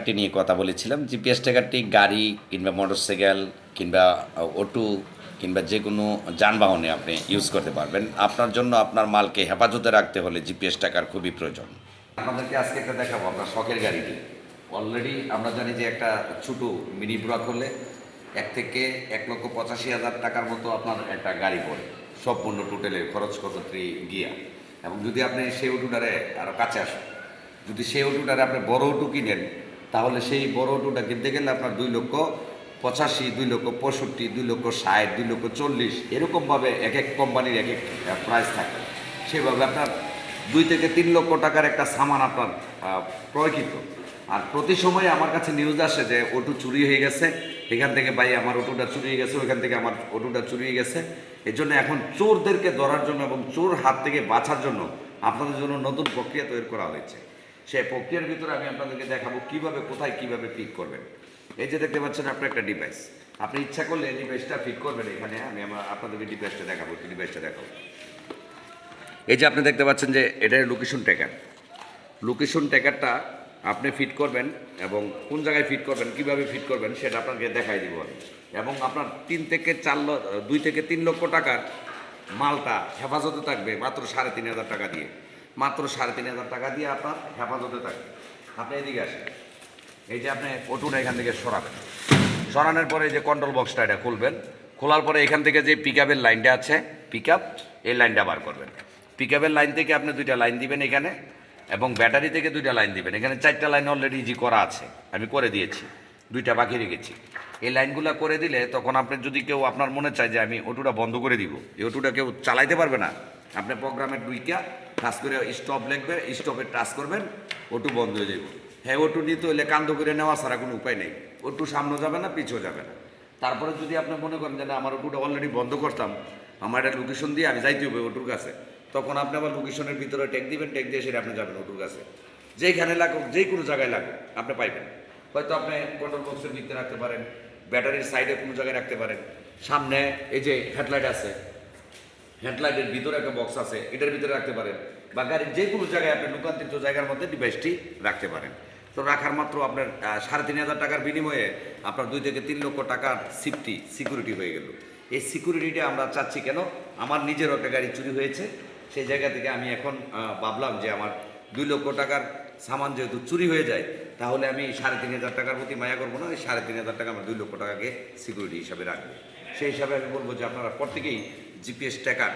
ট্র্যাকারটি নিয়ে কথা বলেছিলাম। জিপিএস ট্র্যাকারটি গাড়ি কিংবা মোটরসাইকেল কিংবা অটো কিংবা যে কোনো যানবাহনে আপনি ইউজ করতে পারবেন। আপনার জন্য আপনার মালকে হেফাজতে রাখতে হলে জিপিএস ট্র্যাকার খুবই প্রয়োজন। আপনাদেরকে আজকে একটা দেখাবো আপনার শখের গাড়িটি। অলরেডি আমরা জানি যে একটা ছোটো মিনি ব্লক হলে 1 থেকে 1,85,000 টাকার মতো আপনার একটা গাড়ি পড়ে, সম্পূর্ণ টোটালের খরচ কতটি গিয়া। এবং যদি আপনি সেই অটোটারে আরও কাছে আসেন, যদি সেই অটোটারে আপনি বড় অটো কিনেন, তাহলে সেই বড় অটোটা কিনতে গেলে আপনার 2,85,000, 2,65,000, 2,60,000, 2,40,000 এরকমভাবে এক এক কোম্পানির এক এক প্রাইস থাকে। সেভাবে আপনার 2 থেকে 3 লক্ষ টাকার একটা সামান আপনার ক্রয়কৃত। আর প্রতি সময় আমার কাছে নিউজ আসে যে অটো চুরি হয়ে গেছে, এখান থেকে ভাই আমার অটোটা চুরি হয়ে গেছে, ওইখান থেকে আমার অটোটা চুরি হয়ে গেছে। এই জন্য এখন চোরদেরকে ধরার জন্য এবং চোর হাত থেকে বাঁচার জন্য আপনাদের জন্য নতুন প্রক্রিয়া তৈরি করা হয়েছে। সেই প্রক্রিয়ার ভিতরে আমি আপনাদেরকে দেখাবো কীভাবে, কোথায়, কীভাবে পিক করবেন। এই যে দেখতে পাচ্ছেন আপনার একটা ডিভাইস, আপনি ইচ্ছা করলে এই ডিভাইসটা ফিট করবেন এখানে। আমি আপনাদেরকে ডিভাইসটা দেখাবো, ডিভাইসটা দেখাবো। এই যে আপনি দেখতে পাচ্ছেন যে এটার লোকেশন ট্র্যাকার। লোকেশন ট্র্যাকারটা আপনি ফিট করবেন এবং কোন জায়গায় ফিট করবেন, কীভাবে ফিট করবেন সেটা আপনাকে দেখাই দিব আমি। এবং আপনার 2 থেকে 3 লক্ষ টাকার মালটা হেফাজতে থাকবে মাত্র 3,500 টাকা দিয়ে। মাত্র 3,500 টাকা দিয়ে আপনার হেফাজতে থাকবে। আপনি এদিকে আসেন, এই যে আপনি অটোটা এখান থেকে সরাবেন, সরানোর পরে এই যে কন্ট্রোল বক্সটা এটা খুলবেন। খোলার পরে এখান থেকে যে পিক আপের লাইনটা আছে, পিক আপ, এই লাইনটা বার করবেন। পিক আপের লাইন থেকে আপনি 2টা লাইন দিবেন এখানে, এবং ব্যাটারি থেকে 2টা লাইন দিবেন। এখানে 4টা লাইন অলরেডি ইজি করা আছে, আমি করে দিয়েছি, 2টা বাকি রেখেছি। এই লাইনগুলো করে দিলে তখন আপনি যদি কেউ আপনার মনে চায় যে আমি অটোটা বন্ধ করে দিব, এই অটোটা কেউ চালাইতে পারবে না, আপনি প্রোগ্রামের 2টা টাচ করে স্টপ লিখবে, স্টপে টাচ করবেন, অটো বন্ধ হয়ে যাব। হ্যাঁ, অটো নিতে হলে কান্দ করে নেওয়া ছাড়া কোনো উপায় নেই। অটো সামনে যাবে না, পিছু যাবে না। তারপরে যদি আপনি মনে করেন যে না আমার অটোটা অলরেডি বন্ধ করতাম, আমার একটা লোকেশন দিয়ে আমি যাইতে হবে অটোর কাছে, তখন আপনি আবার লোকেশনের ভিতরে ট্যাগ দিবেন, ট্যাগ দিয়ে সেটা আপনি যাবেন অটোর কাছে। যেইখানে লাগুক, যে কোনো জায়গায় লাগুক আপনি পাইবেন। হয়তো আপনি কন্ট্রোল বক্সের ভিতরে রাখতে পারেন, ব্যাটারির সাইডে কোনো জায়গায় রাখতে পারেন, সামনে এই যে হেডলাইট আছে, হেডলাইটের ভিতরে একটা বক্স আছে, এটার ভিতরে রাখতে পারেন, বা গাড়ির যে কোনো জায়গায় আপনি লুকান্তিত জায়গার মধ্যে ডিভাইসটি রাখতে পারেন। তো রাখার মাত্র আপনার 3,500 টাকার বিনিময়ে আপনার 2 থেকে 3 লক্ষ টাকার সিকিউরিটি হয়ে গেল। এই সিকিউরিটিটা আমরা চাচ্ছি কেন, আমার নিজেরও একটা গাড়ি চুরি হয়েছে, সেই জায়গা থেকে আমি এখন ভাবলাম যে আমার 2 লক্ষ টাকার সামান যেহেতু চুরি হয়ে যায়, তাহলে আমি 3,500 টাকার প্রতি মায়া করবো না, ওই 3,500 টাকা আমার 2 লক্ষ টাকাকে সিকিউরিটি হিসাবে রাখবো। সেই হিসাবে আমি বলবো যে আপনারা প্রত্যেকেই জিপিএস ট্র্যাকার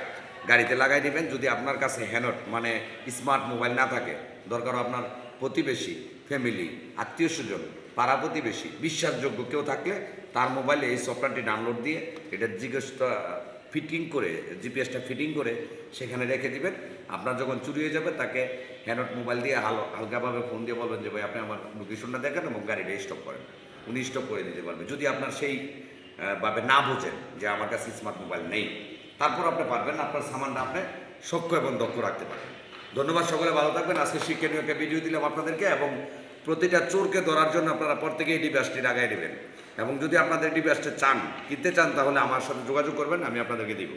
গাড়িতে লাগাই দেবেন। যদি আপনার কাছে হ্যান্ড মানে স্মার্ট মোবাইল না থাকে, দরকার আপনার প্রতিবেশী, ফ্যামিলি, আত্মীয় স্বজন, পাড়া প্রতিবেশী, বিশ্বাসযোগ্য কেউ থাকলে তার মোবাইলে এই সফটওয়্যারটি ডাউনলোড দিয়ে এটা জিজ্ঞেসটা ফিটিং করে, জিপিএসটা ফিটিং করে সেখানে রেখে দিবেন। আপনার যখন চুরি হয়ে যাবে তাকে হ্যান্ড মোবাইল দিয়ে হালকাভাবে ফোন দিয়ে বলবেন যে ভাই আপনি আমার লোকেশনটা দেখেন এবং গাড়িটা স্টপ করেন, উনি স্টপ করে দিতে পারবেন। যদি আপনার সেই ভাবে না বোঝেন যে আমার কাছে স্মার্ট মোবাইল নেই, তারপর আপনি পারবেন আপনার সামানটা আপনি সক্ষ এবং দক্ষ রাখতে পারবেন। ধন্যবাদ, সকলে ভালো থাকবেন। আজকে শিক্ষণীয় একটা ভিডিও দিলাম আপনাদেরকে, এবং প্রতিটা চোরকে ধরার জন্য আপনারা প্রত্যেকেই এই ডিভাইসটি লাগাই দেবেন। এবং যদি আপনাদের ডিভাইসটা কিনতে চান তাহলে আমার সাথে যোগাযোগ করবেন, আমি আপনাদেরকে দিব।